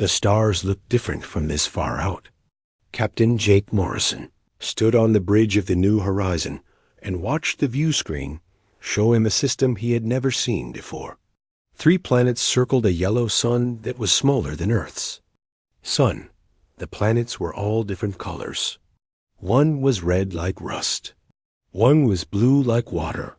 The stars looked different from this far out. Captain Jake Morrison stood on the bridge of the New Horizon and watched the view screen show him a system he had never seen before. 3 planets circled a yellow sun that was smaller than Earth's. Sun. The planets were all different colors. One was red like rust. One was blue like water.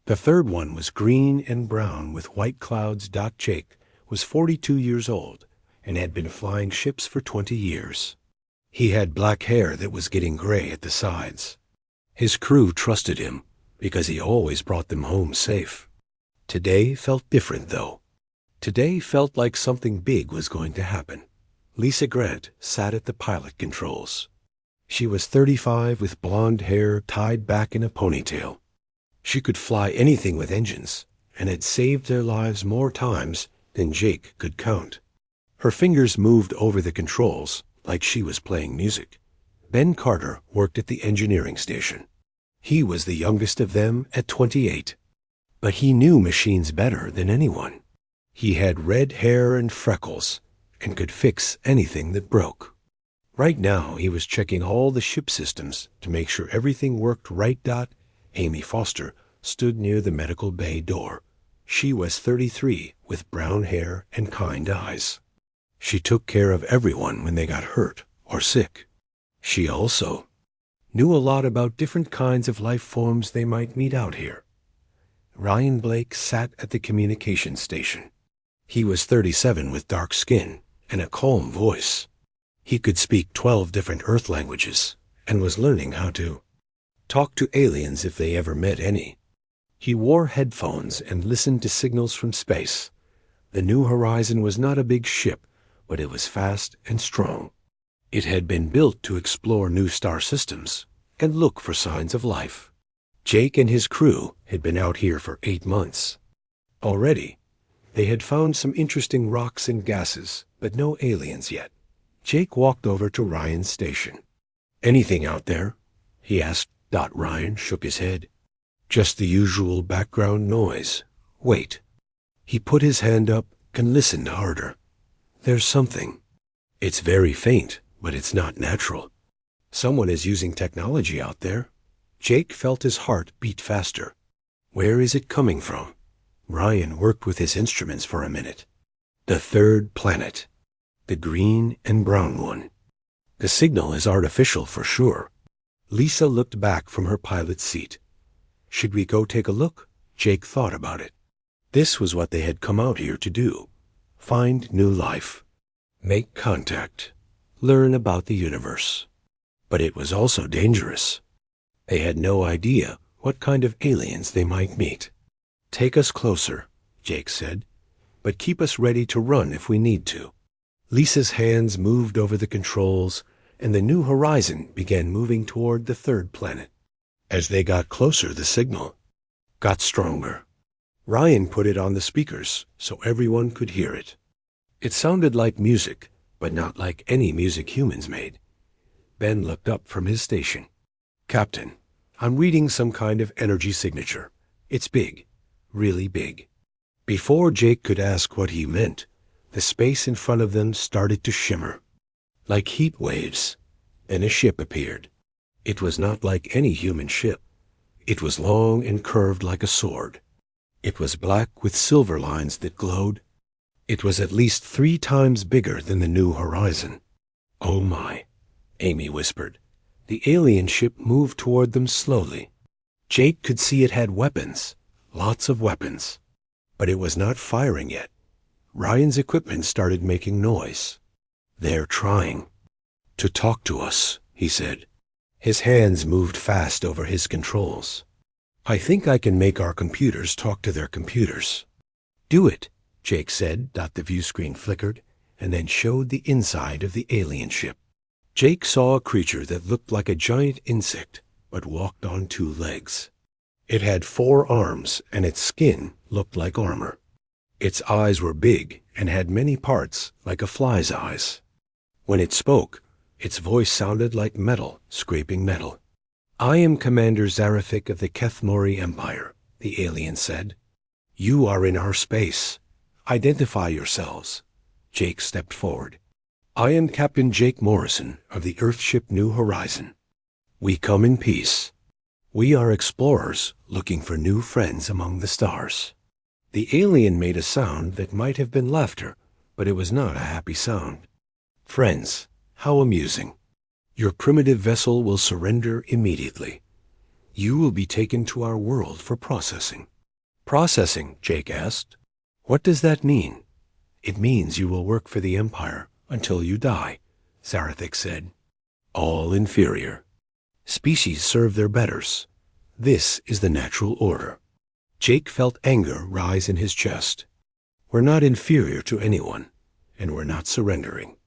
The third one was green and brown with white clouds. Jake was 42 years old and had been flying ships for 20 years. He had black hair that was getting gray at the sides. His crew trusted him because he always brought them home safe. Today felt different, though. Today felt like something big was going to happen. Lisa Grant sat at the pilot controls. She was 35 with blonde hair tied back in a ponytail. She could fly anything with engines and had saved their lives more times than Jake could count. Her fingers moved over the controls like she was playing music. Ben Carter worked at the engineering station. He was the youngest of them at 28. But he knew machines better than anyone. He had red hair and freckles and could fix anything that broke. Right now he was checking all the ship systems to make sure everything worked right. Amy Foster stood near the medical bay door. She was 33 with brown hair and kind eyes. She took care of everyone when they got hurt or sick. She also knew a lot about different kinds of life forms they might meet out here. Ryan Blake sat at the communications station. He was 37 with dark skin and a calm voice. He could speak 12 different Earth languages and was learning how to talk to aliens if they ever met any. He wore headphones and listened to signals from space. The New Horizon was not a big ship, but it was fast and strong. It had been built to explore new star systems and look for signs of life. Jake and his crew had been out here for 8 months. Already, they had found some interesting rocks and gases, but no aliens yet. Jake walked over to Ryan's station. "Anything out there?" he asked. Ryan shook his head. "Just the usual background noise. Wait." He put his hand up and listened harder. "There's something. It's very faint, but it's not natural. Someone is using technology out there." Jake felt his heart beat faster. "Where is it coming from?" Ryan worked with his instruments for a minute. "The third planet. The green and brown one. The signal is artificial for sure." Lisa looked back from her pilot's seat. "Should we go take a look?" Jake thought about it. This was what they had come out here to do. Find new life. Make contact. Learn about the universe. But it was also dangerous. They had no idea what kind of aliens they might meet. "Take us closer," Jake said, "but keep us ready to run if we need to." Lisa's hands moved over the controls, and the New Horizon began moving toward the third planet. As they got closer, the signal got stronger. Ryan put it on the speakers so everyone could hear it. It sounded like music, but not like any music humans made. Ben looked up from his station. "Captain, I'm reading some kind of energy signature. It's big, really big." Before Jake could ask what he meant, the space in front of them started to shimmer. Like heat waves. Then a ship appeared. It was not like any human ship. It was long and curved like a sword. It was black with silver lines that glowed. It was at least 3 times bigger than the New Horizon. "Oh my," Amy whispered. The alien ship moved toward them slowly. Jake could see it had weapons, lots of weapons. But it was not firing yet. Ryan's equipment started making noise. "They're trying to talk to us," he said. His hands moved fast over his controls. "I think I can make our computers talk to their computers." "Do it," Jake said. The view screen flickered and then showed the inside of the alien ship. Jake saw a creature that looked like a giant insect, but walked on 2 legs. It had 4 arms, and its skin looked like armor. Its eyes were big and had many parts, like a fly's eyes. When it spoke, its voice sounded like metal scraping metal. "I am Commander Zarafik of the Kethmori Empire," the alien said. "You are in our space. Identify yourselves." Jake stepped forward. "I am Captain Jake Morrison of the Earthship New Horizon. We come in peace. We are explorers looking for new friends among the stars." The alien made a sound that might have been laughter, but it was not a happy sound. "Friends, how amusing. Your primitive vessel will surrender immediately. You will be taken to our world for processing." "Processing?" Jake asked. "What does that mean?" "It means you will work for the Empire until you die," Zarathik said. "All inferior. Species serve their betters. This is the natural order." Jake felt anger rise in his chest. "We're not inferior to anyone, and we're not surrendering."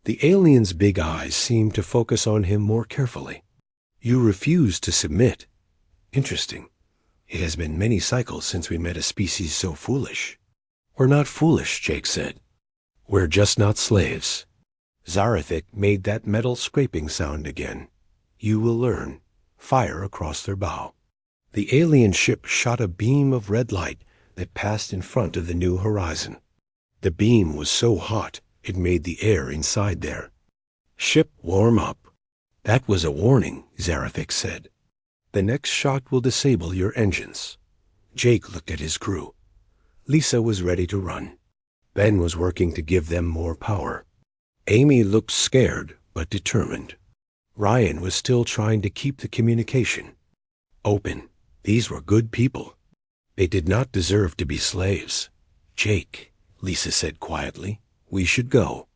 The alien's big eyes seemed to focus on him more carefully. "You refuse to submit. Interesting. It has been many cycles since we met a species so foolish." "We're not foolish," Jake said. "We're just not slaves." Zarathik made that metal scraping sound again. "You will learn." Fire across their bow. The alien ship shot a beam of red light that passed in front of the New Horizon. The beam was so hot it made the air inside there. "Ship, warm up." "That was a warning," Zarathik said. "The next shot will disable your engines." Jake looked at his crew. Lisa was ready to run. Ben was working to give them more power. Amy looked scared but determined. Ryan was still trying to keep the communication open. These were good people. They did not deserve to be slaves. "Jake," Lisa said quietly, "we should go.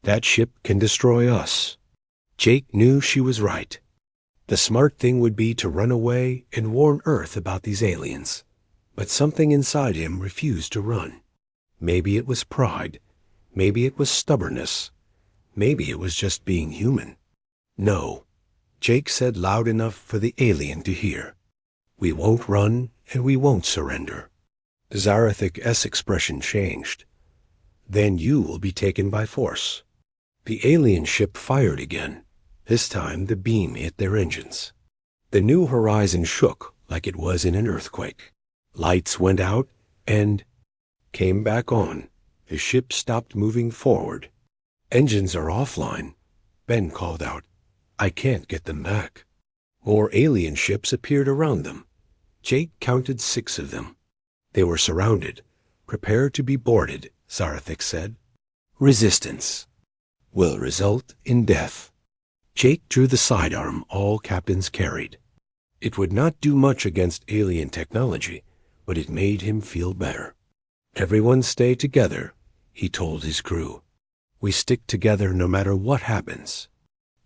That ship can destroy us." Jake knew she was right. The smart thing would be to run away and warn Earth about these aliens. But something inside him refused to run. Maybe it was pride. Maybe it was stubbornness. Maybe it was just being human. "No," Jake said loud enough for the alien to hear. "We won't run and we won't surrender." Zarathik's expression changed. "Then you will be taken by force." The alien ship fired again. This time the beam hit their engines. The New Horizon shook like it was in an earthquake. Lights went out and came back on. The ship stopped moving forward. "Engines are offline," Ben called out. "I can't get them back." More alien ships appeared around them. Jake counted 6 of them. They were surrounded, prepared to be boarded, Zarathik said. "Resistance will result in death." Jake drew the sidearm all captains carried. It would not do much against alien technology, but it made him feel better. "Everyone stay together," he told his crew. "We stick together no matter what happens."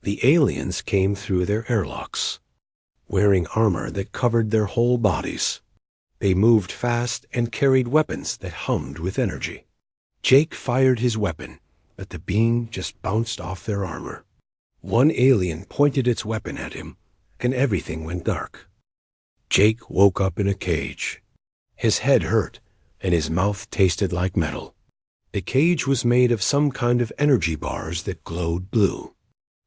The aliens came through their airlocks, wearing armor that covered their whole bodies. They moved fast and carried weapons that hummed with energy. Jake fired his weapon, but the beam just bounced off their armor. One alien pointed its weapon at him, and everything went dark. Jake woke up in a cage. His head hurt, and his mouth tasted like metal. The cage was made of some kind of energy bars that glowed blue.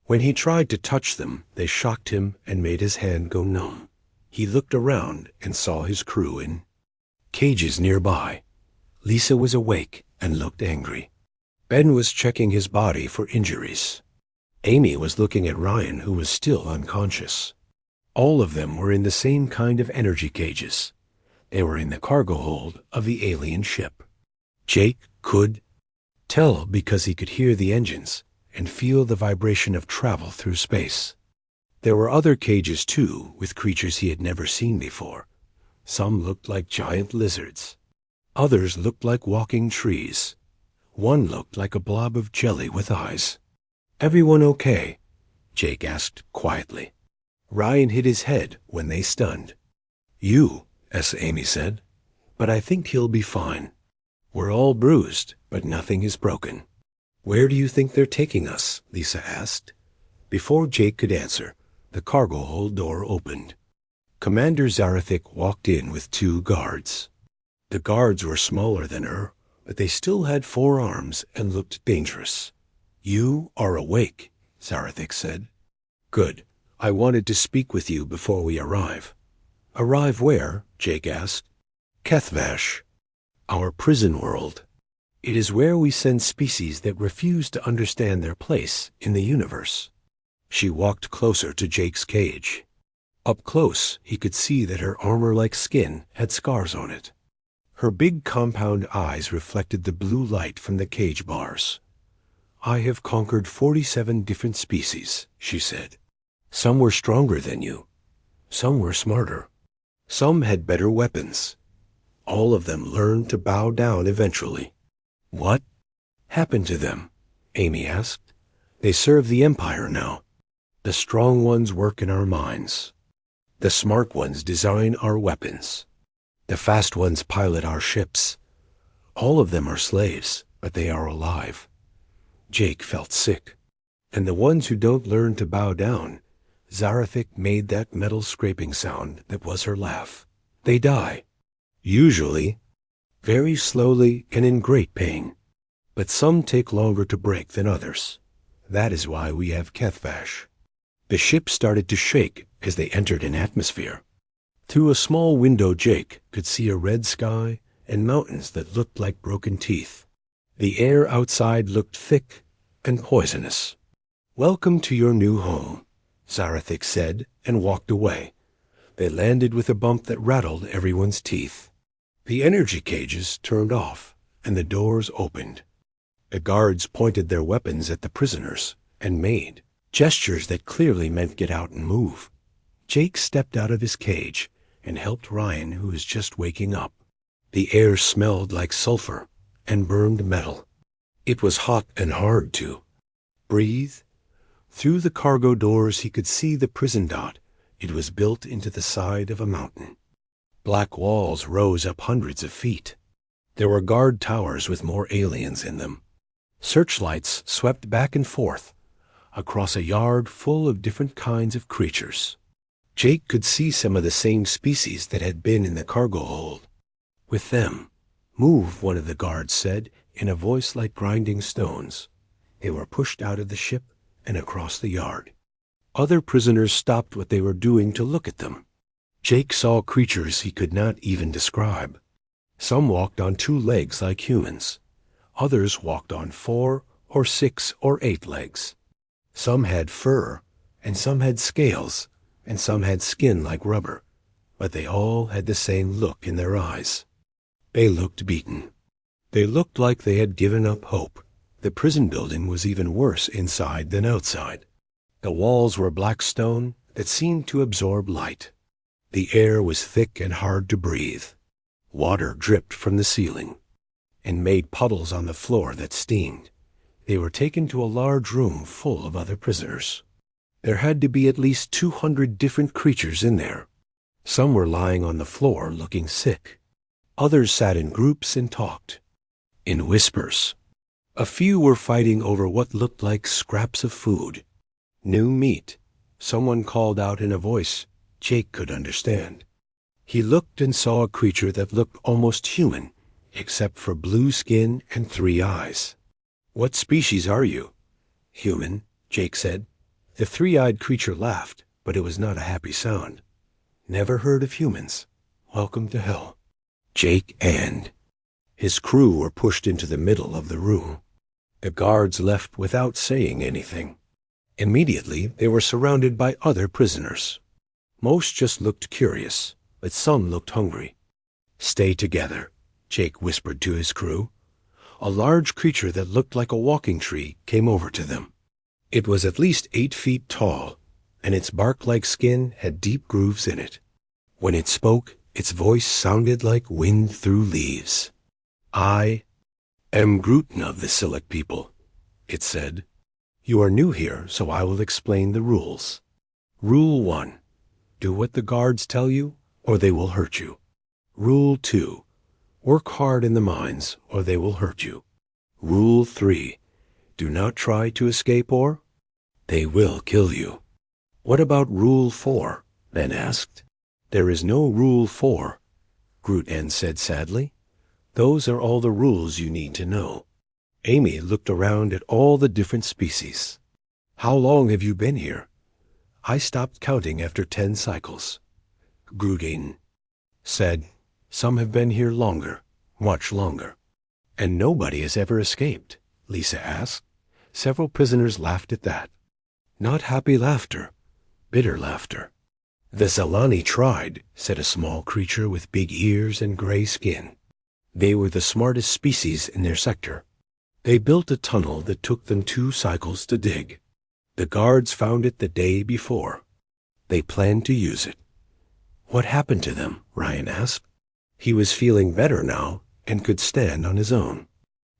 When he tried to touch them, they shocked him and made his hand go numb. He looked around and saw his crew in cages nearby. Lisa was awake and looked angry. Ben was checking his body for injuries. Amy was looking at Ryan, who was still unconscious. All of them were in the same kind of energy cages. They were in the cargo hold of the alien ship. Jake could tell because he could hear the engines and feel the vibration of travel through space. There were other cages, too, with creatures he had never seen before. Some looked like giant lizards. Others looked like walking trees. One looked like a blob of jelly with eyes. "Everyone okay?" Jake asked quietly. Ryan hit his head when they stunned. "You," as Amy said, "but I think he'll be fine. We're all bruised, but nothing is broken." "Where do you think they're taking us?" Lisa asked. Before Jake could answer, the cargo hold door opened. Commander Zarathik walked in with 2 guards. The guards were smaller than her, but they still had 4 arms and looked dangerous. "You are awake," Zarathik said. "Good. I wanted to speak with you before we arrive." "Arrive where?" Jake asked. "Kethvash, our prison world." It is where we send species that refuse to understand their place in the universe. She walked closer to Jake's cage. Up close, he could see that her armor-like skin had scars on it. Her big compound eyes reflected the blue light from the cage bars. "I have conquered 47 different species," she said. "Some were stronger than you. Some were smarter. Some had better weapons. All of them learned to bow down eventually." "What happened to them?" Amy asked. "They serve the Empire now. The strong ones work in our mines. The smart ones design our weapons. The fast ones pilot our ships. All of them are slaves, but they are alive." Jake felt sick. "And the ones who don't learn to bow down," Zarathic made that metal scraping sound that was her laugh. "They die. Usually, very slowly and in great pain. But some take longer to break than others. That is why we have Kethvash." The ship started to shake as they entered an atmosphere. Through a small window, Jake could see a red sky and mountains that looked like broken teeth. The air outside looked thick and poisonous. "Welcome to your new home," Zarathic said, and walked away. They landed with a bump that rattled everyone's teeth. The energy cages turned off, and the doors opened. The guards pointed their weapons at the prisoners and made gestures that clearly meant get out and move. Jake stepped out of his cage and helped Ryan, who was just waking up. The air smelled like sulfur and burned metal. It was hot and hard to breathe. Through the cargo doors he could see the prison dot. It was built into the side of a mountain. Black walls rose up hundreds of feet. There were guard towers with more aliens in them. Searchlights swept back and forth across a yard full of different kinds of creatures. Jake could see some of the same species that had been in the cargo hold. "With them." "Move," one of the guards said in a voice like grinding stones. They were pushed out of the ship and across the yard. Other prisoners stopped what they were doing to look at them. Jake saw creatures he could not even describe. Some walked on 2 legs like humans. Others walked on 4 or 6 or 8 legs. Some had fur, and some had scales, and some had skin like rubber, but they all had the same look in their eyes. They looked beaten. They looked like they had given up hope. The prison building was even worse inside than outside. The walls were black stone that seemed to absorb light. The air was thick and hard to breathe. Water dripped from the ceiling and made puddles on the floor that steamed. They were taken to a large room full of other prisoners. There had to be at least 200 different creatures in there. Some were lying on the floor looking sick. Others sat in groups and talked, in whispers. A few were fighting over what looked like scraps of food. New meat, someone called out in a voice Jake could understand. He looked and saw a creature that looked almost human, except for blue skin and 3 eyes. "What species are you?" "Human," Jake said. The 3-eyed creature laughed, but it was not a happy sound. "Never heard of humans. Welcome to hell." Jake and his crew were pushed into the middle of the room. The guards left without saying anything. Immediately, they were surrounded by other prisoners. Most just looked curious, but some looked hungry. "Stay together," Jake whispered to his crew. A large creature that looked like a walking tree came over to them. It was at least 8 feet tall, and its bark-like skin had deep grooves in it. When it spoke, its voice sounded like wind through leaves. "I am Gruten of the Silic people," it said. "You are new here, so I will explain the rules. Rule 1. Do what the guards tell you, or they will hurt you. Rule 2. Work hard in the mines, or they will hurt you. Rule 3. Do not try to escape, or they will kill you." "What about Rule 4? Ben asked. "There is no Rule 4, Gruten said sadly. "Those are all the rules you need to know." Amy looked around at all the different species. "How long have you been here?" "I stopped counting after 10 cycles." Gruten said, "Some have been here longer, much longer." And nobody has ever escaped? Lisa asked. Several prisoners laughed at that. Not happy laughter, bitter laughter. The Zalani tried, said a small creature with big ears and gray skin. They were the smartest species in their sector. They built a tunnel that took them 2 cycles to dig. The guards found it the day before. They planned to use it. What happened to them? Ryan asked. He was feeling better now and could stand on his own.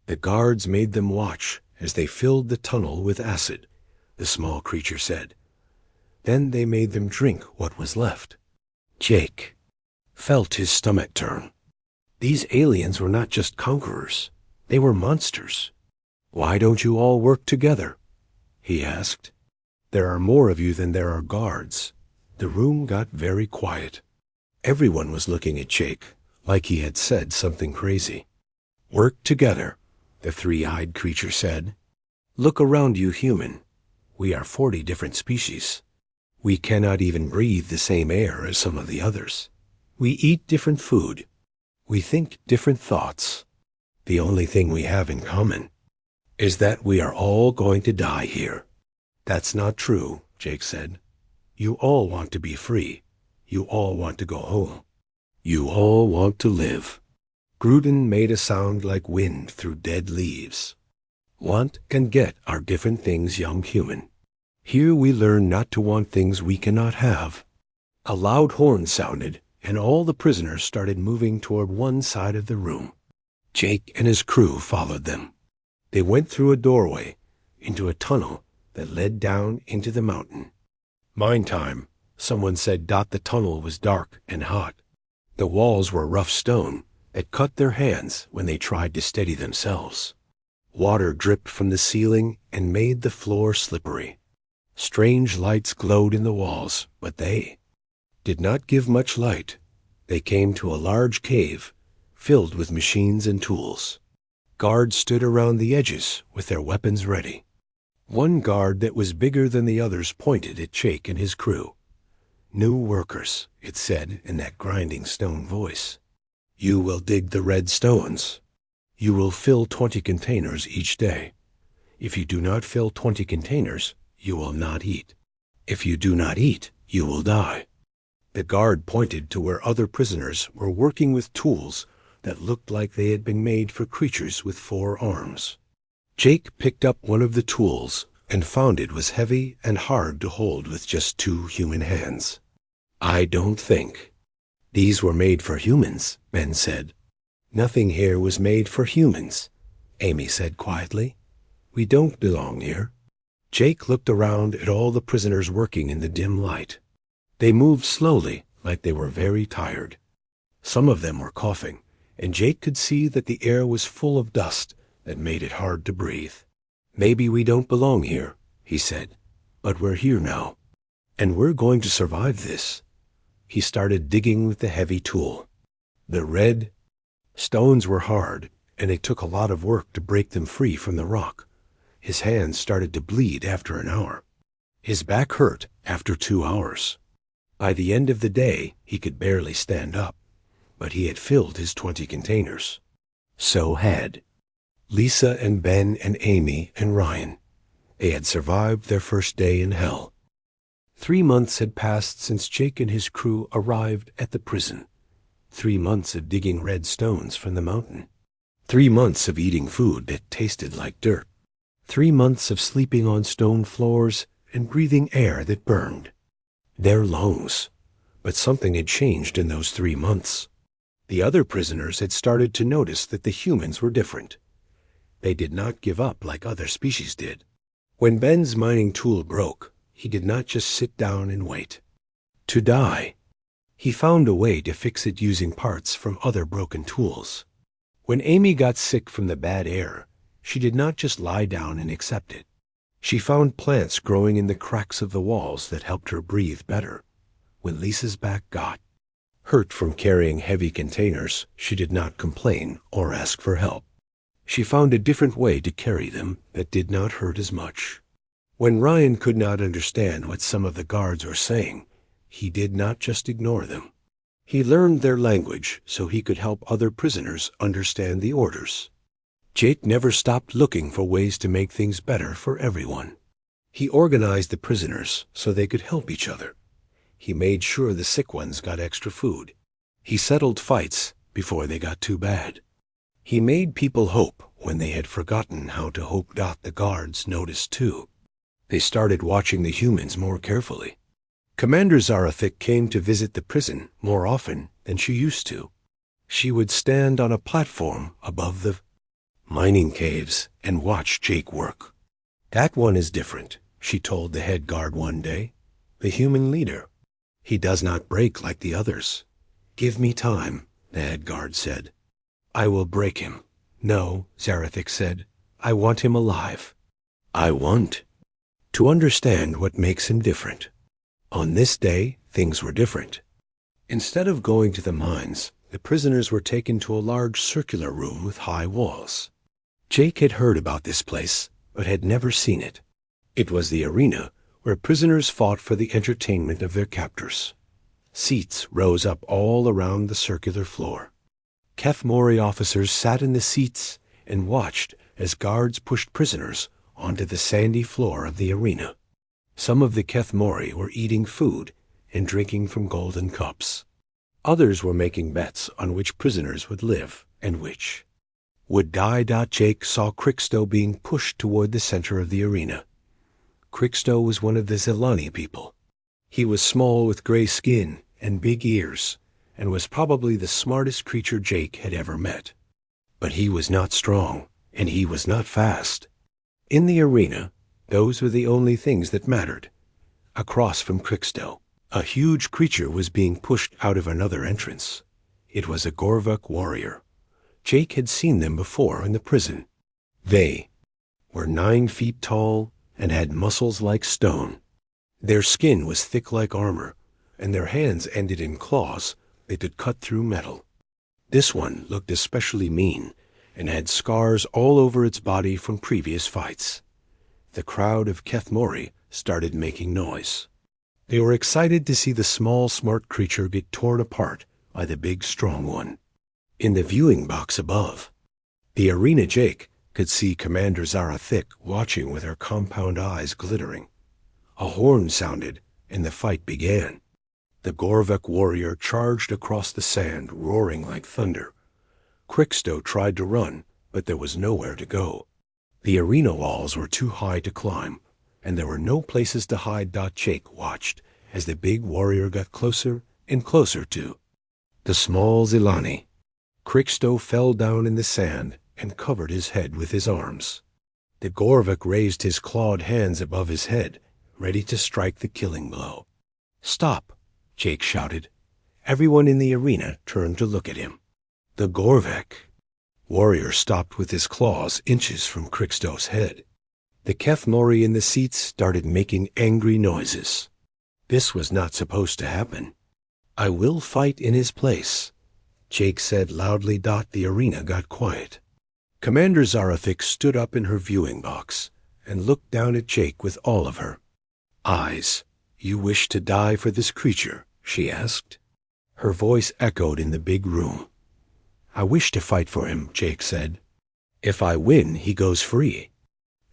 The guards made them watch as they filled the tunnel with acid, the small creature said. Then they made them drink what was left. Jake felt his stomach turn. These aliens were not just conquerors. They were monsters. Why don't you all work together? He asked. There are more of you than there are guards. The room got very quiet. Everyone was looking at Jake, like he had said something crazy. Work together, the 3-eyed creature said. Look around you, human. We are 40 different species. We cannot even breathe the same air as some of the others. We eat different food. We think different thoughts. The only thing we have in common is that we are all going to die here. That's not true, Jake said. You all want to be free. You all want to go home. You all want to live. Gruden made a sound like wind through dead leaves. Want and get are different things, young human. Here we learn not to want things we cannot have. A loud horn sounded, and all the prisoners started moving toward one side of the room. Jake and his crew followed them. They went through a doorway into a tunnel that led down into the mountain. Mine time, someone said. The tunnel was dark and hot. The walls were rough stone that cut their hands when they tried to steady themselves. Water dripped from the ceiling and made the floor slippery. Strange lights glowed in the walls, but they did not give much light. They came to a large cave filled with machines and tools. Guards stood around the edges with their weapons ready. One guard that was bigger than the others pointed at Jake and his crew. New workers, it said in that grinding stone voice. You will dig the red stones. You will fill 20 containers each day. If you do not fill 20 containers, you will not eat. If you do not eat, you will die. The guard pointed to where other prisoners were working with tools that looked like they had been made for creatures with 4 arms. Jake picked up one of the tools and found it was heavy and hard to hold with just 2 human hands. I don't think. These were made for humans, Ben said. Nothing here was made for humans, Amy said quietly. We don't belong here. Jake looked around at all the prisoners working in the dim light. They moved slowly, like they were very tired. Some of them were coughing, and Jake could see that the air was full of dust that made it hard to breathe. Maybe we don't belong here, he said, but we're here now, and we're going to survive this. He started digging with the heavy tool. The red stones were hard, and it took a lot of work to break them free from the rock. His hands started to bleed after an hour. His back hurt after 2 hours. By the end of the day, he could barely stand up, but he had filled his 20 containers. So had Lisa and Ben and Amy and Ryan. They had survived their first day in hell. 3 months had passed since Jake and his crew arrived at the prison. 3 months of digging red stones from the mountain. 3 months of eating food that tasted like dirt. 3 months of sleeping on stone floors and breathing air that burned. Their lungs. But something had changed in those 3 months. The other prisoners had started to notice that the humans were different. They did not give up like other species did. When Ben's mining tool broke, he did not just sit down and wait to die. He found a way to fix it using parts from other broken tools. When Amy got sick from the bad air, she did not just lie down and accept it. She found plants growing in the cracks of the walls that helped her breathe better. When Lisa's back got hurt from carrying heavy containers, she did not complain or ask for help. She found a different way to carry them that did not hurt as much. When Ryan could not understand what some of the guards were saying, he did not just ignore them. He learned their language so he could help other prisoners understand the orders. Jake never stopped looking for ways to make things better for everyone. He organized the prisoners so they could help each other. He made sure the sick ones got extra food. He settled fights before they got too bad. He made people hope when they had forgotten how to hope. The guards noticed too. They started watching the humans more carefully. Commander Zarathik came to visit the prison more often than she used to. She would stand on a platform above the mining caves and watch Jake work. "That one is different," she told the head guard one day, "the human leader. He does not break like the others." "Give me time," the head guard said. "I will break him." "No," Zarathik said, "I want him alive. I want to understand what makes him different." On this day, things were different. Instead of going to the mines, the prisoners were taken to a large circular room with high walls. Jake had heard about this place, but had never seen it. It was the arena where prisoners fought for the entertainment of their captors. Seats rose up all around the circular floor. Kethmori officers sat in the seats and watched as guards pushed prisoners onto the sandy floor of the arena. Some of the Kethmori were eating food and drinking from golden cups. Others were making bets on which prisoners would live and which would die. Jake saw Crixto being pushed toward the center of the arena. Crixto was one of the Zelani people. He was small with gray skin and big ears, and was probably the smartest creature Jake had ever met. But he was not strong, and he was not fast. In the arena, those were the only things that mattered. Across from Crixto, a huge creature was being pushed out of another entrance. It was a Gorvuk warrior. Jake had seen them before in the prison. They were 9 feet tall and had muscles like stone. Their skin was thick like armor, and their hands ended in claws that could cut through metal. This one looked especially mean and had scars all over its body from previous fights. The crowd of Kethmori started making noise. They were excited to see the small, smart creature get torn apart by the big, strong one. In the viewing box above, the arena, Jake could see Commander Zarathik watching with her compound eyes glittering. A horn sounded, and the fight began. The Gorvuk warrior charged across the sand, roaring like thunder. Crixto tried to run, but there was nowhere to go. The arena walls were too high to climb, and there were no places to hide. Jake watched as the big warrior got closer and closer to the small Zelani. Crixto fell down in the sand and covered his head with his arms. The Gorvuk raised his clawed hands above his head, ready to strike the killing blow. "Stop!" Jake shouted. Everyone in the arena turned to look at him. The Gorvuk warrior stopped with his claws inches from Crixto's head. The Kethmori in the seats started making angry noises. This was not supposed to happen. "I will fight in his place," Jake said loudly. The arena got quiet. Commander Zarathik stood up in her viewing box and looked down at Jake with all of her eyes. "You wish to die for this creature?" she asked. Her voice echoed in the big room. "I wish to fight for him," Jake said. "If I win, he goes free.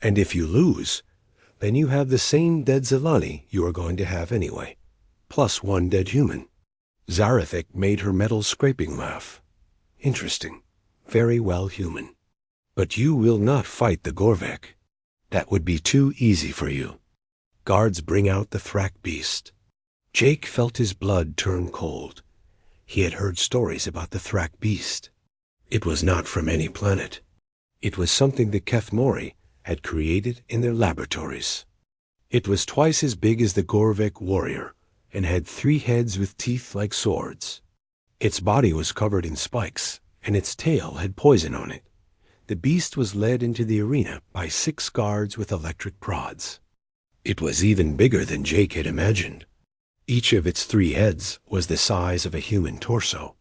And if you lose, then you have the same dead Zelani you are going to have anyway, plus 1 dead human." Zarathik made her metal scraping laugh. "Interesting. Very well human. But you will not fight the Gorvuk. That would be too easy for you. Guards, bring out the Thrak beast." Jake felt his blood turn cold. He had heard stories about the Thrak beast. It was not from any planet. It was something the Kethmori had created in their laboratories. It was twice as big as the Gorvuk warrior and had 3 heads with teeth like swords. Its body was covered in spikes, and its tail had poison on it. The beast was led into the arena by 6 guards with electric prods. It was even bigger than Jake had imagined. Each of its 3 heads was the size of a human torso.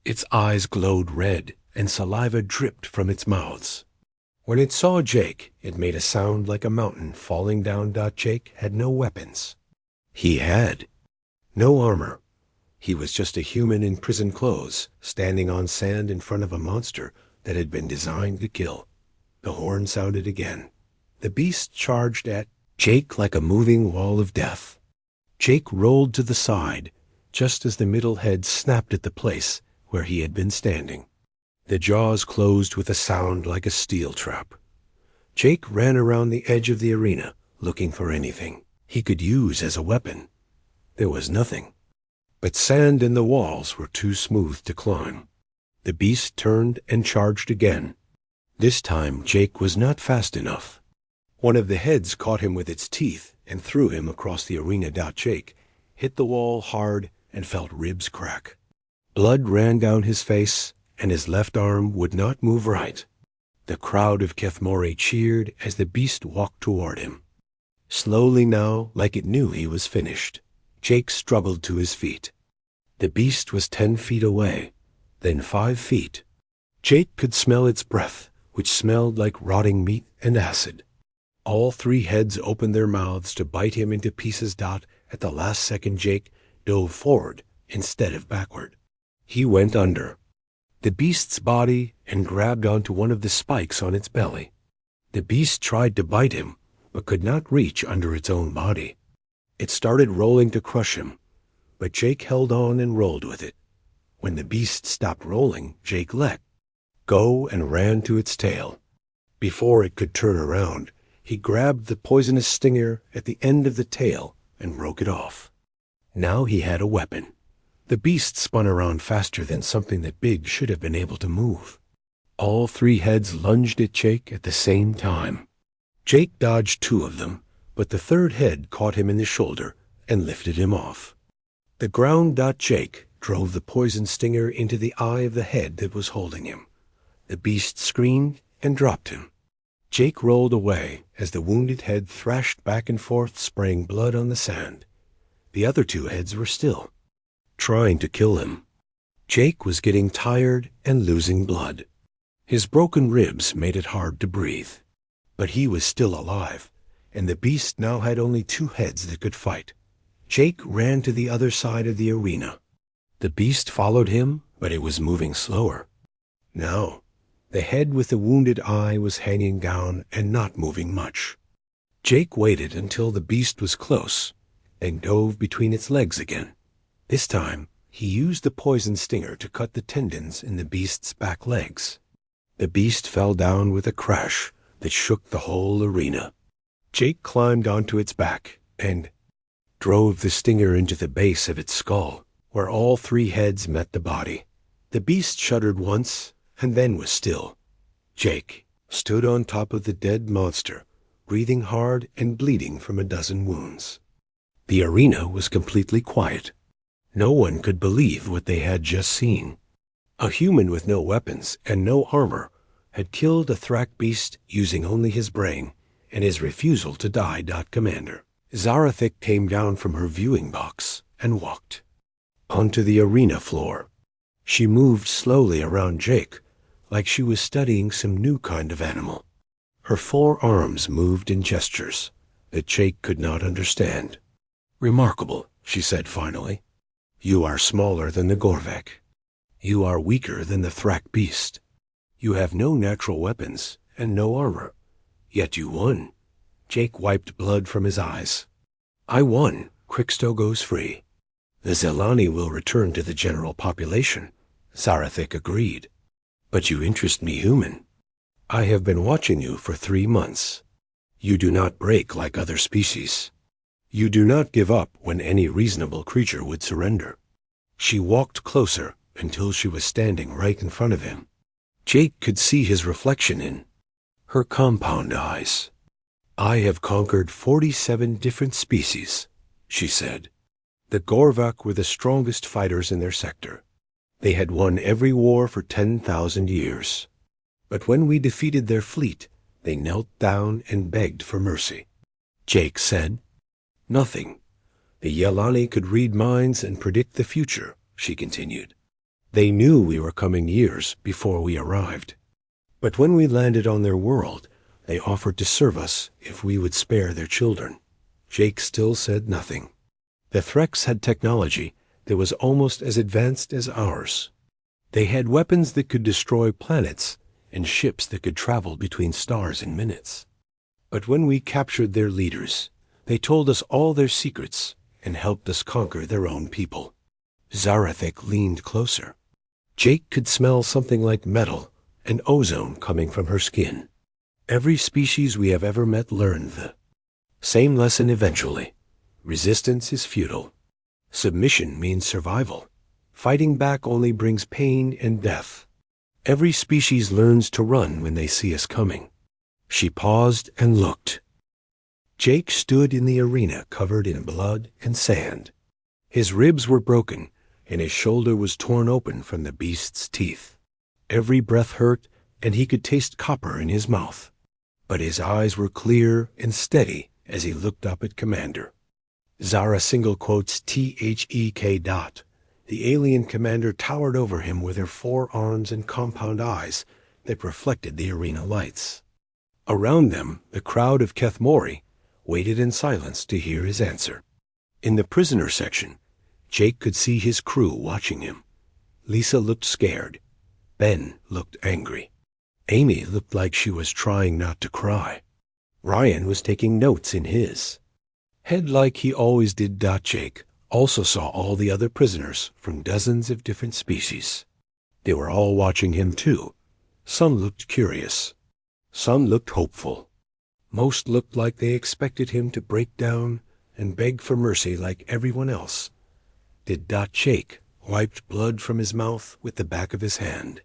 Its eyes glowed red, and saliva dripped from its mouths. When it saw Jake, it made a sound like a mountain falling down. Jake had no weapons. He had no armor. He was just a human in prison clothes, standing on sand in front of a monster that had been designed to kill. The horn sounded again. The beast charged at Jake like a moving wall of death. Jake rolled to the side, just as the middle head snapped at the place where he had been standing. The jaws closed with a sound like a steel trap. Jake ran around the edge of the arena, looking for anything he could use as a weapon. There was nothing. But sand and the walls were too smooth to climb. The beast turned and charged again. This time Jake was not fast enough. One of the heads caught him with its teeth and threw him across the arena. Jake hit the wall hard and felt ribs crack. Blood ran down his face, and his left arm would not move right. The crowd of Kethmori cheered as the beast walked toward him. Slowly now, like it knew he was finished, Jake struggled to his feet. The beast was 10 feet away, then 5 feet. Jake could smell its breath, which smelled like rotting meat and acid. All 3 heads opened their mouths to bite him into pieces. At the last second, Jake dove forward instead of backward. He went under the beast's body and grabbed onto one of the spikes on its belly. The beast tried to bite him, but could not reach under its own body. It started rolling to crush him, but Jake held on and rolled with it. When the beast stopped rolling, Jake let go and ran to its tail. Before it could turn around, he grabbed the poisonous stinger at the end of the tail and broke it off. Now he had a weapon. The beast spun around faster than something that big should have been able to move. All 3 heads lunged at Jake at the same time. Jake dodged 2 of them, but the 3rd head caught him in the shoulder and lifted him off. The ground. Jake drove the poison stinger into the eye of the head that was holding him. The beast screamed and dropped him. Jake rolled away as the wounded head thrashed back and forth, spraying blood on the sand. The other 2 heads were still trying to kill him. Jake was getting tired and losing blood. His broken ribs made it hard to breathe. But he was still alive, and the beast now had only 2 heads that could fight. Jake ran to the other side of the arena. The beast followed him, but it was moving slower. Now, the head with the wounded eye was hanging down and not moving much. Jake waited until the beast was close, and dove between its legs again. This time, he used the poison stinger to cut the tendons in the beast's back legs. The beast fell down with a crash that shook the whole arena. Jake climbed onto its back and drove the stinger into the base of its skull, where all 3 heads met the body. The beast shuddered once and then was still. Jake stood on top of the dead monster, breathing hard and bleeding from a dozen wounds. The arena was completely quiet. No one could believe what they had just seen. A human with no weapons and no armor had killed a Thrak beast using only his brain and his refusal to die. Commander Zarathik came down from her viewing box and walked onto the arena floor. She moved slowly around Jake, like she was studying some new kind of animal. Her 4 arms moved in gestures that Jake could not understand. "Remarkable," she said finally. "You are smaller than the Gorvek. You are weaker than the Thrak beast. You have no natural weapons and no armor. Yet you won." Jake wiped blood from his eyes. "I won. Crixto goes free. The Zelani will return to the general population," Zarathik agreed. "But you interest me, human. I have been watching you for 3 months. You do not break like other species. You do not give up when any reasonable creature would surrender." She walked closer until she was standing right in front of him. Jake could see his reflection in her compound eyes. "I have conquered 47 different species," she said. The Gorvak were the strongest fighters in their sector. They had won every war for 10,000 years. But when we defeated their fleet, they knelt down and begged for mercy. Jake said, "Nothing. The Yelani could read minds and predict the future," she continued. "They knew we were coming years before we arrived. But when we landed on their world, they offered to serve us if we would spare their children." Jake still said nothing. The Threks had technology that was almost as advanced as ours. They had weapons that could destroy planets and ships that could travel between stars in minutes. But when we captured their leaders, they told us all their secrets and helped us conquer their own people. Zarathik leaned closer. Jake could smell something like metal and ozone coming from her skin. Every species we have ever met learned the same lesson eventually. Resistance is futile. Submission means survival. Fighting back only brings pain and death. Every species learns to run when they see us coming. She paused and looked. Jake stood in the arena covered in blood and sand. His ribs were broken, and his shoulder was torn open from the beast's teeth. Every breath hurt, and he could taste copper in his mouth. But his eyes were clear and steady as he looked up at Commander. Zara single quotes THEK dot. The alien commander towered over him with her 4 arms and compound eyes that reflected the arena lights. Around them, the crowd of Kethmori waited in silence to hear his answer. In the prisoner section, Jake could see his crew watching him. Lisa looked scared. Ben looked angry. Amy looked like she was trying not to cry. Ryan was taking notes in his head like he always did. Jake also saw all the other prisoners from dozens of different species. They were all watching him too. Some looked curious. Some looked hopeful. Most looked like they expected him to break down and beg for mercy like everyone else. Jake wiped blood from his mouth with the back of his hand.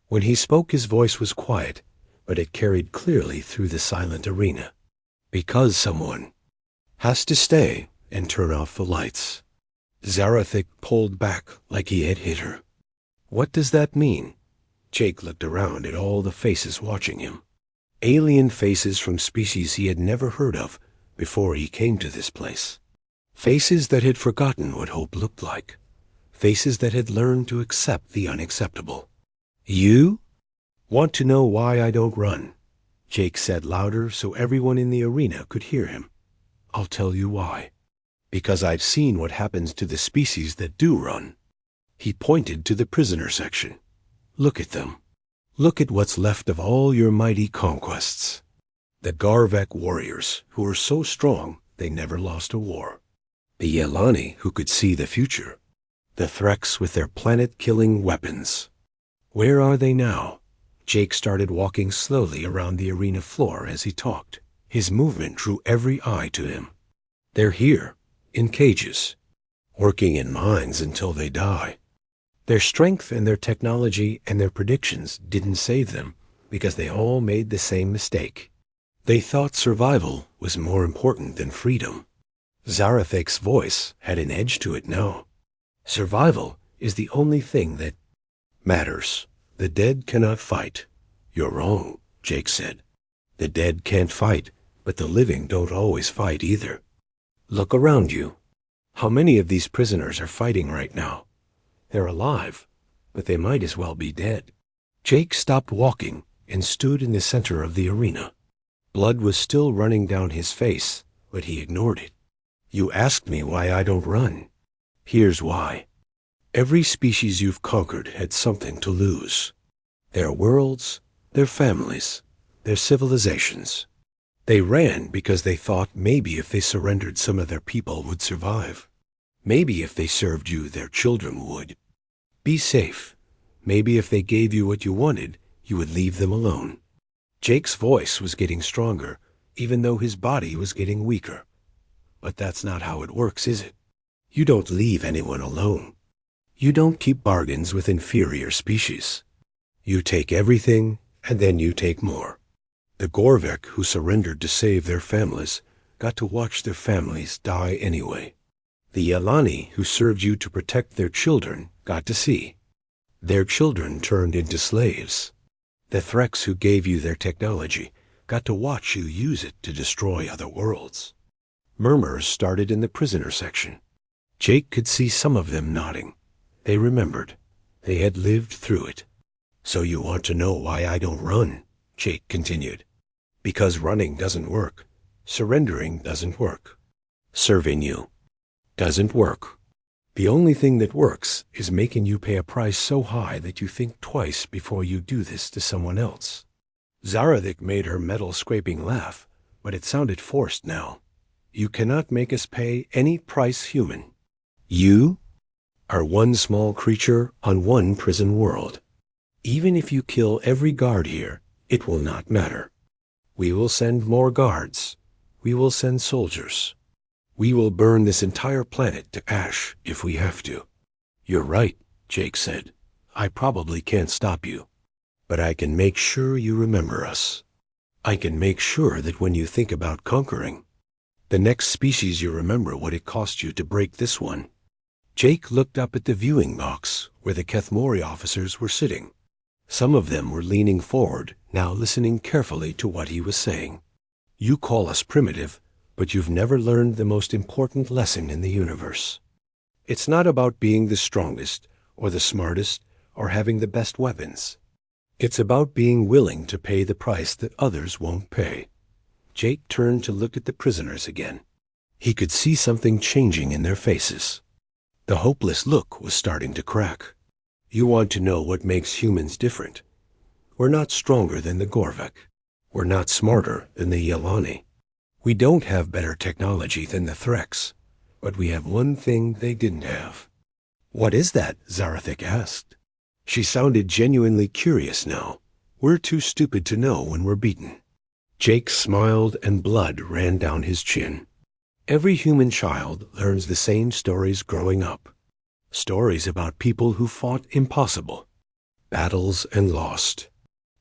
When he spoke, his voice was quiet, but it carried clearly through the silent arena. Because someone has to stay and turn off the lights. Zarathik pulled back like he had hit her. What does that mean? Jake looked around at all the faces watching him. Alien faces from species he had never heard of before he came to this place. Faces that had forgotten what hope looked like. Faces that had learned to accept the unacceptable. You want to know why I don't run? Jake said louder so everyone in the arena could hear him. I'll tell you why. Because I've seen what happens to the species that do run. He pointed to the prisoner section. Look at them. Look at what's left of all your mighty conquests. The Garvek warriors, who were so strong they never lost a war. The Yelani, who could see the future. The Threks with their planet-killing weapons. Where are they now? Jake started walking slowly around the arena floor as he talked. His movement drew every eye to him. They're here, in cages, working in mines until they die. Their strength and their technology and their predictions didn't save them because they all made the same mistake. They thought survival was more important than freedom. Zarathik's voice had an edge to it now. Survival is the only thing that matters. The dead cannot fight. You're wrong, Jake said. The dead can't fight, but the living don't always fight either. Look around you. How many of these prisoners are fighting right now? They're alive, but they might as well be dead. Jake stopped walking and stood in the center of the arena. Blood was still running down his face, but he ignored it. You asked me why I don't run. Here's why. Every species you've conquered had something to lose. Their worlds, their families, their civilizations. They ran because they thought maybe if they surrendered some of their people would survive. Maybe if they served you, their children would be safe. Maybe if they gave you what you wanted, you would leave them alone. Jake's voice was getting stronger, even though his body was getting weaker. But that's not how it works, is it? You don't leave anyone alone. You don't keep bargains with inferior species. You take everything, and then you take more. The Gorvek who surrendered to save their families got to watch their families die anyway. The Yelani who served you to protect their children got to see their children turned into slaves. The Threks who gave you their technology got to watch you use it to destroy other worlds. Murmurs started in the prisoner section. Jake could see some of them nodding. They remembered. They had lived through it. So you want to know why I don't run? Jake continued. Because running doesn't work. Surrendering doesn't work. Serving you doesn't work. The only thing that works is making you pay a price so high that you think twice before you do this to someone else. Zarathik made her metal-scraping laugh, but it sounded forced now. You cannot make us pay any price human. You are one small creature on one prison world. Even if you kill every guard here, it will not matter. We will send more guards. We will send soldiers. We will burn this entire planet to ash if we have to. You're right, Jake said. I probably can't stop you. But I can make sure you remember us. I can make sure that when you think about conquering the next species, you remember what it cost you to break this one. Jake looked up at the viewing box where the Kethmori officers were sitting. Some of them were leaning forward, now listening carefully to what he was saying. You call us primitive, but you've never learned the most important lesson in the universe. It's not about being the strongest, or the smartest, or having the best weapons. It's about being willing to pay the price that others won't pay. Jake turned to look at the prisoners again. He could see something changing in their faces. The hopeless look was starting to crack. You want to know what makes humans different? We're not stronger than the Gorvek. We're not smarter than the Yelani. We don't have better technology than the Threx, but we have one thing they didn't have. What is that? Zarathik asked. She sounded genuinely curious now. We're too stupid to know when we're beaten. Jake smiled and blood ran down his chin. Every human child learns the same stories growing up. Stories about people who fought impossible, battles and lost.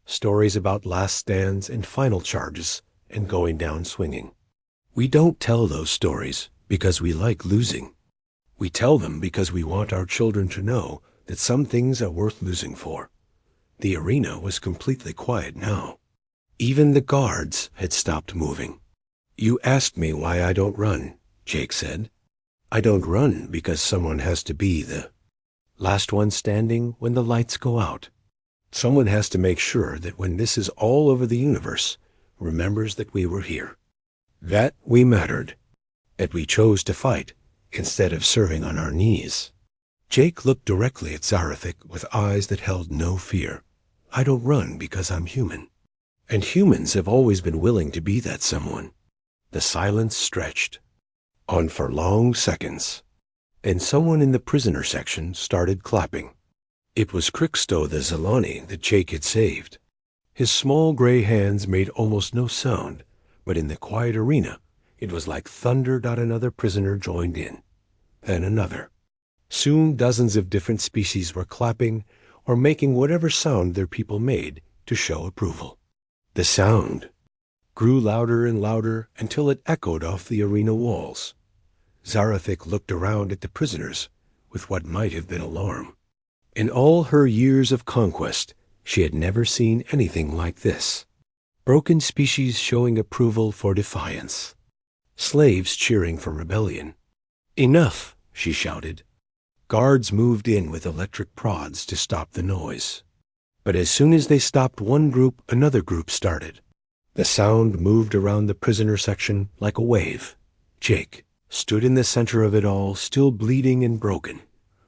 Stories about last stands and final charges and going down swinging. We don't tell those stories because we like losing. We tell them because we want our children to know that some things are worth losing for. The arena was completely quiet now. Even the guards had stopped moving. You asked me why I don't run, Jake said. I don't run because someone has to be the last one standing when the lights go out. Someone has to make sure that when this is all over the universe, remembers that we were here. That we mattered. That we chose to fight instead of serving on our knees. Jake looked directly at Zarathik with eyes that held no fear. I don't run because I'm human. And humans have always been willing to be that someone. The silence stretched on for long seconds, and someone in the prisoner section started clapping. It was Crixto the Zalani that Jake had saved. His small gray hands made almost no sound, but in the quiet arena, it was like thunder. Another prisoner joined in, then another. Soon dozens of different species were clapping or making whatever sound their people made to show approval. The sound grew louder and louder until it echoed off the arena walls. Zarathik looked around at the prisoners with what might have been alarm. In all her years of conquest, she had never seen anything like this. Broken species showing approval for defiance. Slaves cheering for rebellion. Enough, she shouted. Guards moved in with electric prods to stop the noise. But as soon as they stopped one group, another group started. The sound moved around the prisoner section like a wave. Jake stood in the center of it all, still bleeding and broken,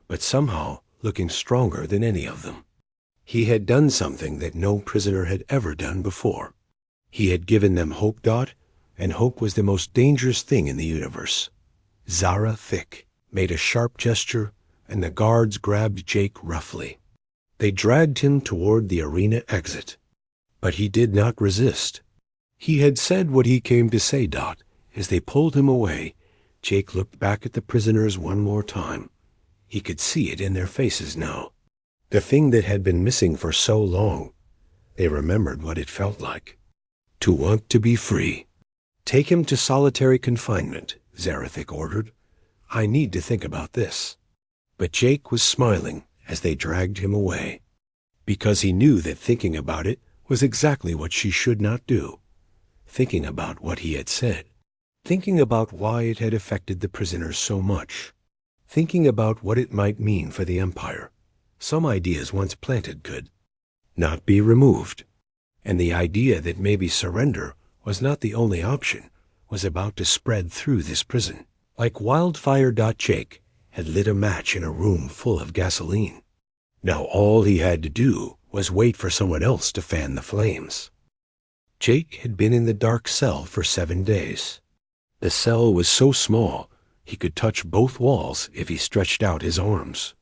but somehow looking stronger than any of them. He had done something that no prisoner had ever done before. He had given them hope. And hope was the most dangerous thing in the universe. Zarathik made a sharp gesture, and the guards grabbed Jake roughly. They dragged him toward the arena exit. But he did not resist. He had said what he came to say. As they pulled him away, Jake looked back at the prisoners one more time. He could see it in their faces now. The thing that had been missing for so long. They remembered what it felt like. To want to be free. Take him to solitary confinement, Zarathik ordered. I need to think about this. But Jake was smiling as they dragged him away, because he knew that thinking about it was exactly what she should not do. Thinking about what he had said. Thinking about why it had affected the prisoners so much. Thinking about what it might mean for the Empire. Some ideas once planted could not be removed. And the idea that maybe surrender was not the only option was about to spread through this prison. Like wildfire. Jake had lit a match in a room full of gasoline. Now all he had to do was wait for someone else to fan the flames. Jake had been in the dark cell for 7 days. The cell was so small he could touch both walls if he stretched out his arms.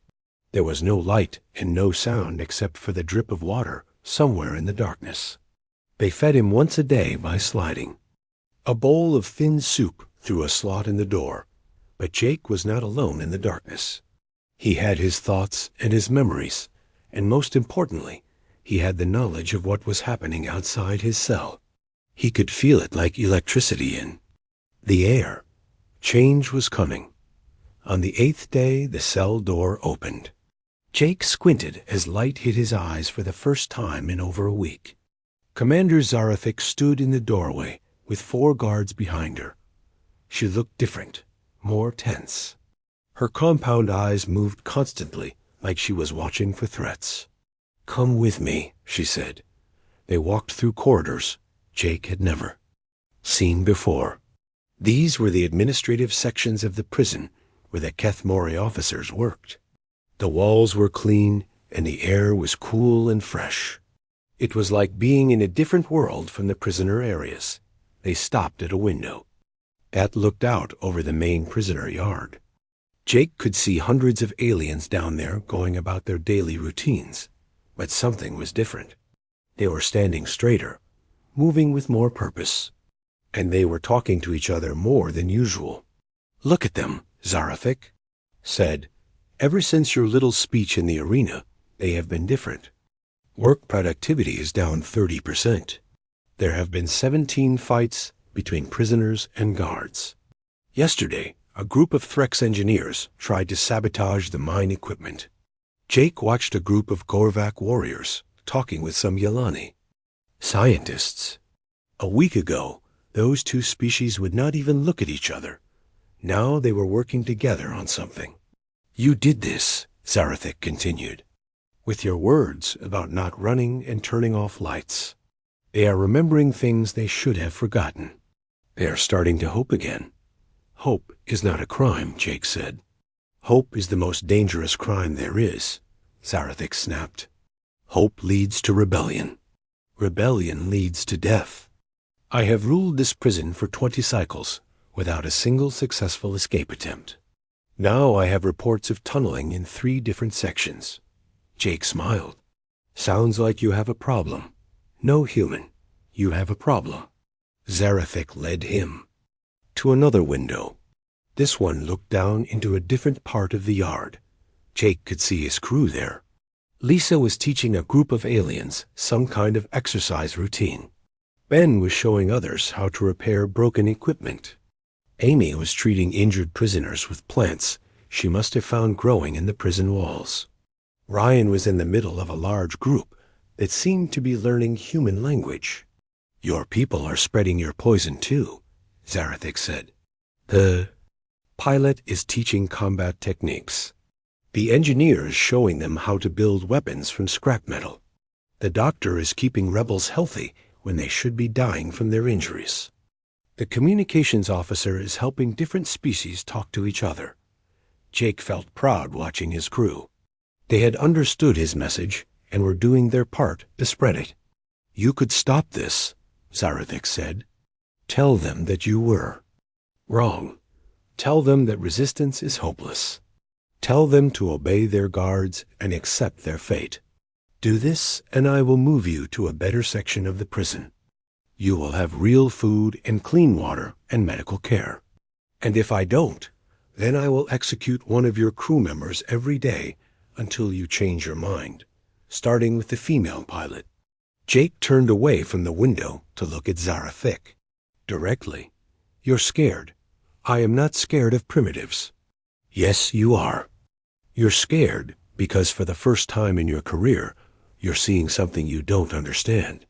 There was no light and no sound except for the drip of water somewhere in the darkness. They fed him once a day by sliding. A bowl of thin soup through a slot in the door, but Jake was not alone in the darkness. He had his thoughts and his memories, and most importantly, he had the knowledge of what was happening outside his cell. He could feel it like electricity in the air. Change was coming. On the 8th day, the cell door opened. Jake squinted as light hit his eyes for the first time in over a week. Commander Zarathik stood in the doorway with 4 guards behind her. She looked different, more tense. Her compound eyes moved constantly, like she was watching for threats. "Come with me," she said. They walked through corridors Jake had never seen before. These were the administrative sections of the prison where the Kethmori officers worked. The walls were clean, and the air was cool and fresh. It was like being in a different world from the prisoner areas. They stopped at a window. That looked out over the main prisoner yard. Jake could see hundreds of aliens down there going about their daily routines, but something was different. They were standing straighter, moving with more purpose, and they were talking to each other more than usual. "Look at them," Zarathik said. "Ever since your little speech in the arena, they have been different. Work productivity is down 30%. There have been 17 fights between prisoners and guards. Yesterday, a group of Threx engineers tried to sabotage the mine equipment. Jake watched a group of Gorvak warriors talking with some Yelani scientists. A week ago, those 2 species would not even look at each other. Now they were working together on something. You did this," Zarathik continued, "with your words about not running and turning off lights. They are remembering things they should have forgotten. They are starting to hope again." "Hope is not a crime," Jake said. "Hope is the most dangerous crime there is," Zarathik snapped. "Hope leads to rebellion. Rebellion leads to death. I have ruled this prison for 20 cycles without a single successful escape attempt. Now I have reports of tunneling in 3 different sections." Jake smiled. "Sounds like you have a problem. No, human, you have a problem." Zarathik led him to another window. This one looked down into a different part of the yard. Jake could see his crew there. Lisa was teaching a group of aliens some kind of exercise routine. Ben was showing others how to repair broken equipment. Amy was treating injured prisoners with plants she must have found growing in the prison walls. Ryan was in the middle of a large group that seemed to be learning human language. "Your people are spreading your poison too," Zarathik said. "The pilot is teaching combat techniques. The engineer is showing them how to build weapons from scrap metal. The doctor is keeping rebels healthy when they should be dying from their injuries. The communications officer is helping different species talk to each other." Jake felt proud watching his crew. They had understood his message and were doing their part to spread it. "You could stop this," Zarathik said. "Tell them that you were wrong. Tell them that resistance is hopeless. Tell them to obey their guards and accept their fate. Do this, and I will move you to a better section of the prison. You will have real food and clean water and medical care. And if I don't, then I will execute one of your crew members every day until you change your mind, starting with the female pilot." Jake turned away from the window to look at Zarathik directly. "You're scared. I am not scared of primitives." "Yes, you are. You're scared because for the first time in your career, you're seeing something you don't understand.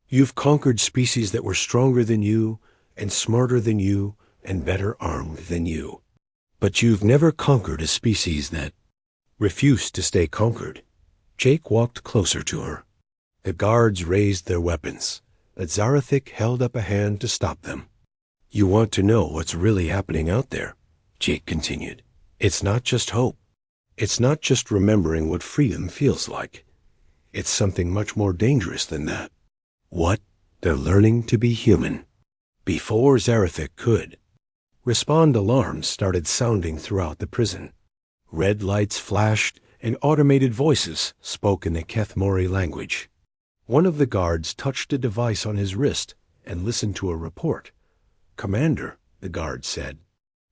You've conquered species that were stronger than you and smarter than you and better armed than you. But you've never conquered a species that refused to stay conquered." Jake walked closer to her. The guards raised their weapons, but Zarathik held up a hand to stop them. "You want to know what's really happening out there?" Jake continued. It's not just hope. It's not just remembering what freedom feels like. It's something much more dangerous than that. What? They're learning to be human. Before Zarathic could. Respond alarms started sounding throughout the prison. Red lights flashed, and automated voices spoke in the Kethmori language. One of the guards touched a device on his wrist and listened to a report. "Commander," the guard said,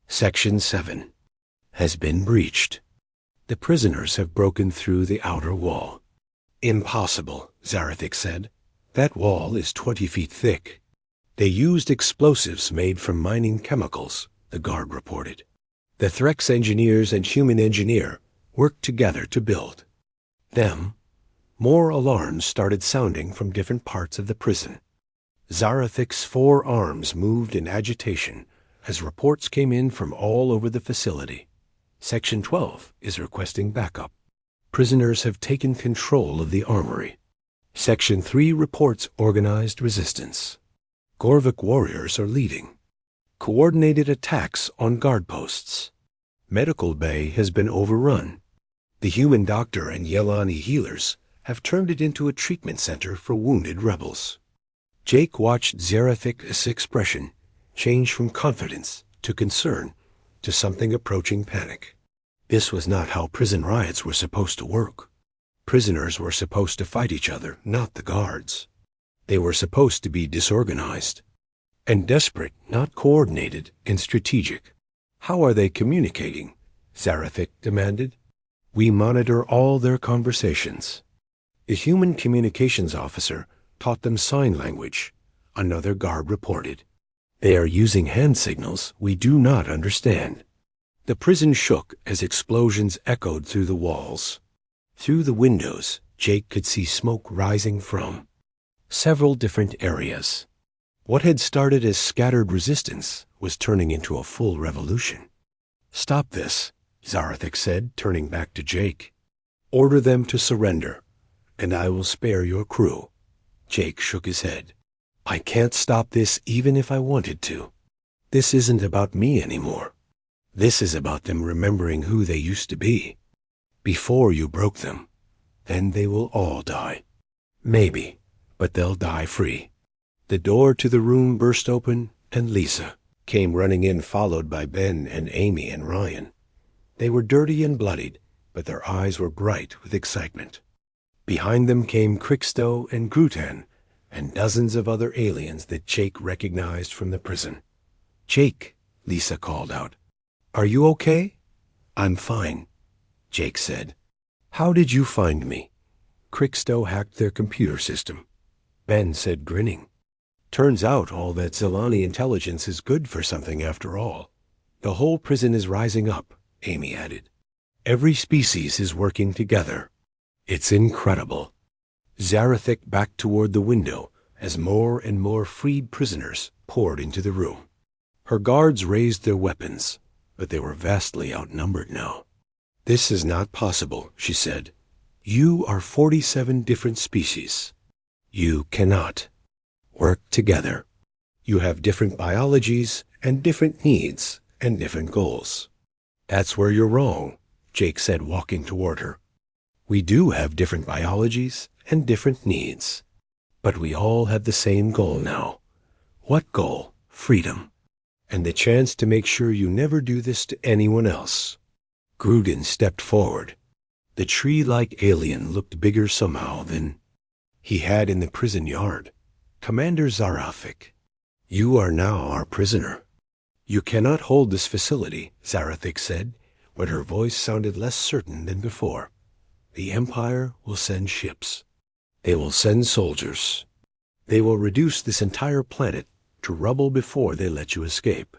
"Section 7 has been breached. The prisoners have broken through the outer wall." "Impossible," Zarathic said. "That wall is 20 feet thick." "They used explosives made from mining chemicals," the guard reported. "The Threx engineers and human engineer worked together to build them." More alarms started sounding from different parts of the prison. Zarathic's 4 arms moved in agitation as reports came in from all over the facility. Section 12 is requesting backup. Prisoners have taken control of the armory. Section 3 reports organized resistance. Gorvik warriors are leading. Coordinated attacks on guard posts. Medical Bay has been overrun. The human doctor and Yelani healers have turned it into a treatment center for wounded rebels. Jake watched Zarathic's expression change from confidence to concern to something approaching panic. This was not how prison riots were supposed to work. Prisoners were supposed to fight each other, not the guards. They were supposed to be disorganized and desperate, not coordinated and strategic. "How are they communicating?" Zarathic demanded. "We monitor all their conversations." The human communications officer taught them sign language, another guard reported. "They are using hand signals we do not understand." The prison shook as explosions echoed through the walls. Through the windows, Jake could see smoke rising from several different areas. What had started as scattered resistance was turning into a full revolution. "Stop this," Zarathic said, turning back to Jake. "Order them to surrender, and I will spare your crew." Jake shook his head. "I can't stop this even if I wanted to. This isn't about me anymore. This is about them remembering who they used to be. Before you broke them, then they will all die. Maybe, but they'll die free." The door to the room burst open, and Lisa came running in, followed by Ben and Amy and Ryan. They were dirty and bloodied, but their eyes were bright with excitement. Behind them came Crixto and Grutan, and dozens of other aliens that Jake recognized from the prison. "Jake," Lisa called out. "Are you okay?" "I'm fine," Jake said. "How did you find me?" "Crixto hacked their computer system," Ben said, grinning. "Turns out all that Zilani intelligence is good for something after all." "The whole prison is rising up," Amy added. "Every species is working together. It's incredible." Zarathic backed toward the window as more and more freed prisoners poured into the room. Her guards raised their weapons, but they were vastly outnumbered now. "This is not possible," she said. "You are 47 different species. You cannot work together. You have different biologies and different needs and different goals." "That's where you're wrong," Jake said, walking toward her. "We do have different biologies and different needs, but we all have the same goal now." "What goal?" "Freedom. And the chance to make sure you never do this to anyone else." Gruden stepped forward. The tree-like alien looked bigger somehow than he had in the prison yard. "Commander Zarathic, you are now our prisoner." "You cannot hold this facility," Zarathic said, but her voice sounded less certain than before. "The Empire will send ships. They will send soldiers. They will reduce this entire planet to rubble before they let you escape."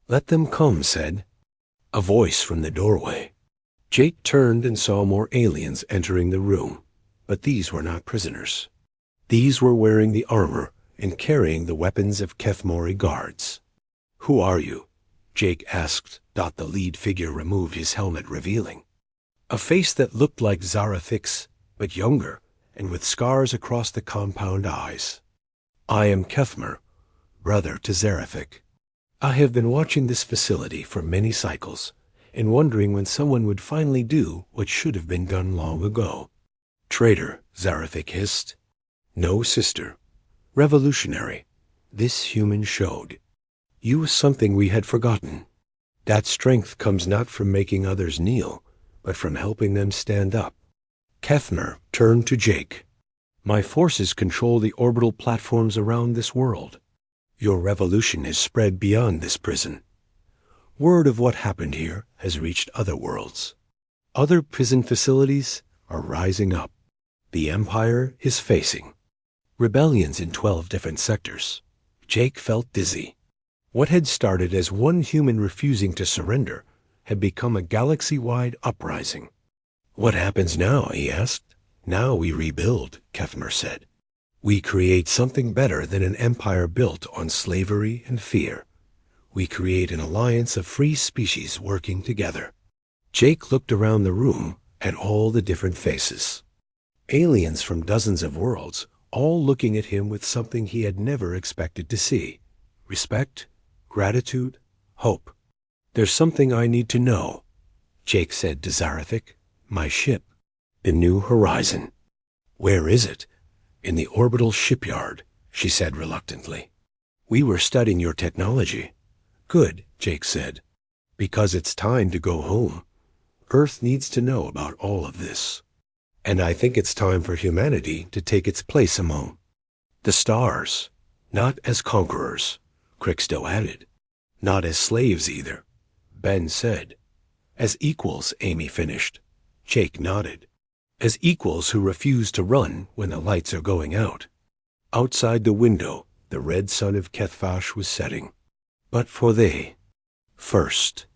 "Let them come," said a voice from the doorway. Jake turned and saw more aliens entering the room, but these were not prisoners. These were wearing the armor and carrying the weapons of Kethmori guards. "Who are you?" Jake asked. The lead figure removed his helmet, revealing a face that looked like Zarathic's, but younger, and with scars across the compound eyes. "I am Kethmer, brother to Zarathic. I have been watching this facility for many cycles, and wondering when someone would finally do what should have been done long ago. Traitor, Zarathic hissed. No, sister. Revolutionary. This human showed. You was something we had forgotten. That strength comes not from making others kneel, but from helping them stand up. Kethmer turned to Jake. My forces control the orbital platforms around this world. Your revolution has spread beyond this prison. Word of what happened here has reached other worlds. Other prison facilities are rising up. The Empire is facing rebellions in 12 different sectors. Jake felt dizzy. What had started as one human refusing to surrender had become a galaxy-wide uprising. What happens now, he asked. Now we rebuild, Kethmer said. We create something better than an empire built on slavery and fear. We create an alliance of free species working together. Jake looked around the room at all the different faces. Aliens from dozens of worlds, all looking at him with something he had never expected to see. Respect, gratitude, hope. There's something I need to know, Jake said to Zarathic. My ship. The New Horizon. Where is it? In the orbital shipyard, she said reluctantly. We were studying your technology. Good, Jake said. Because it's time to go home. Earth needs to know about all of this. And I think it's time for humanity to take its place among the stars. Not as conquerors, Crixto added. Not as slaves either, Ben said. As equals, Amy finished. Jake nodded. As equals who refuse to run when the lights are going out. Outside the window, the red sun of Kethfash was setting. But for they. First.